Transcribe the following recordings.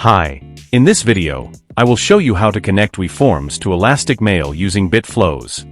Hi. In this video, I will show you how to connect WeForms to Elastic Mail using BitFlows.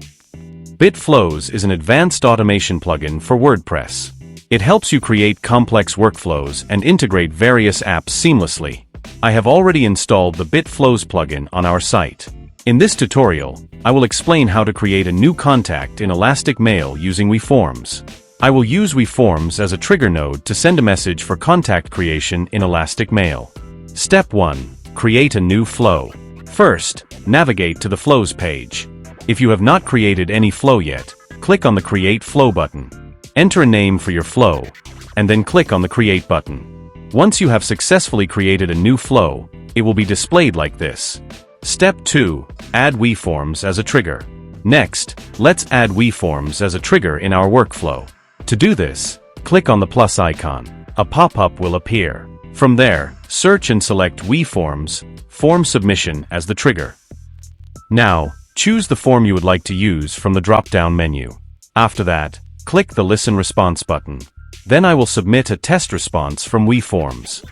BitFlows is an advanced automation plugin for WordPress. It helps you create complex workflows and integrate various apps seamlessly. I have already installed the BitFlows plugin on our site. In this tutorial, I will explain how to create a new contact in Elastic Mail using WeForms. I will use WeForms as a trigger node to send a message for contact creation in Elastic Mail. Step 1. Create a new flow. First, navigate to the Flows page. If you have not created any flow yet, click on the Create Flow button. Enter a name for your flow, and then click on the Create button. Once you have successfully created a new flow, it will be displayed like this. Step 2. Add WeForms as a trigger. Next, let's add WeForms as a trigger in our workflow. To do this, click on the plus icon. A pop-up will appear. From there, search and select WeForms, Form Submission as the trigger. Now, choose the form you would like to use from the drop-down menu. After that, click the Listen Response button. Then I will submit a test response from WeForms.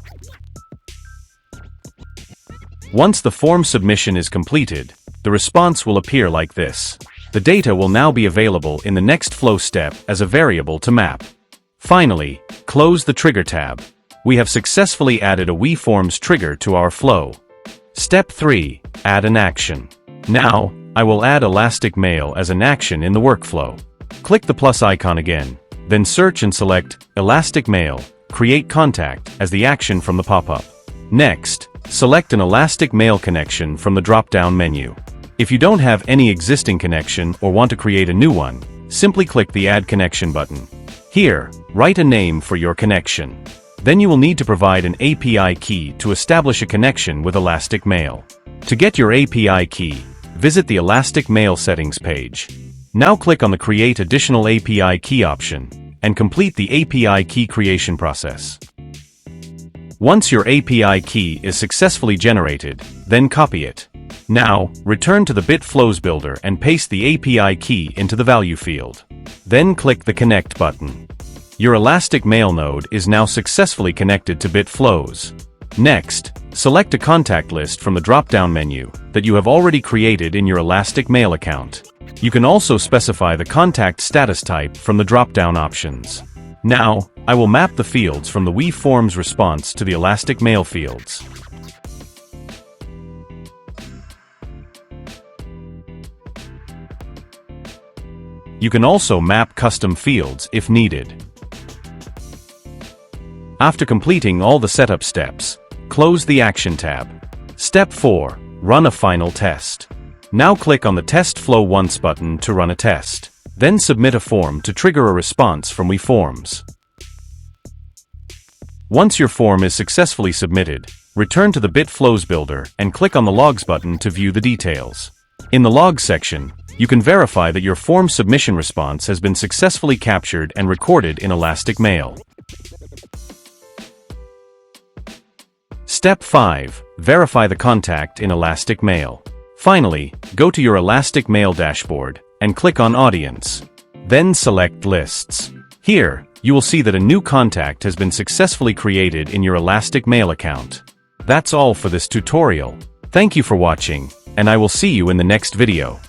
Once the form submission is completed, the response will appear like this. The data will now be available in the next flow step as a variable to map. Finally, close the Trigger tab. We have successfully added a WeForms trigger to our flow. Step 3. Add an action. Now, I will add Elastic Mail as an action in the workflow. Click the plus icon again, then search and select Elastic Mail, Create Contact as the action from the pop-up. Next, select an Elastic Mail connection from the drop-down menu. If you don't have any existing connection or want to create a new one, simply click the Add Connection button. Here, write a name for your connection. Then you will need to provide an API key to establish a connection with Elastic Mail. To get your API key, visit the Elastic Mail settings page. Now click on the Create Additional API Key option, and complete the API key creation process. Once your API key is successfully generated, then copy it. Now, return to the BitFlows builder and paste the API key into the value field. Then click the Connect button. Your Elastic Mail node is now successfully connected to BitFlows. Next, select a contact list from the drop-down menu that you have already created in your Elastic Mail account. You can also specify the contact status type from the drop-down options. Now, I will map the fields from the WeForms response to the Elastic Mail fields. You can also map custom fields if needed. After completing all the setup steps, close the Action tab. Step 4. Run a final test. Now click on the Test Flow Once button to run a test. Then submit a form to trigger a response from WeForms. Once your form is successfully submitted, return to the BitFlows builder and click on the Logs button to view the details. In the Logs section, you can verify that your form submission response has been successfully captured and recorded in Elastic Mail. Step 5. Verify the contact in Elastic Mail. Finally, go to your Elastic Mail dashboard and click on Audience. Then select Lists. Here, you will see that a new contact has been successfully created in your Elastic Mail account. That's all for this tutorial. Thank you for watching, and I will see you in the next video.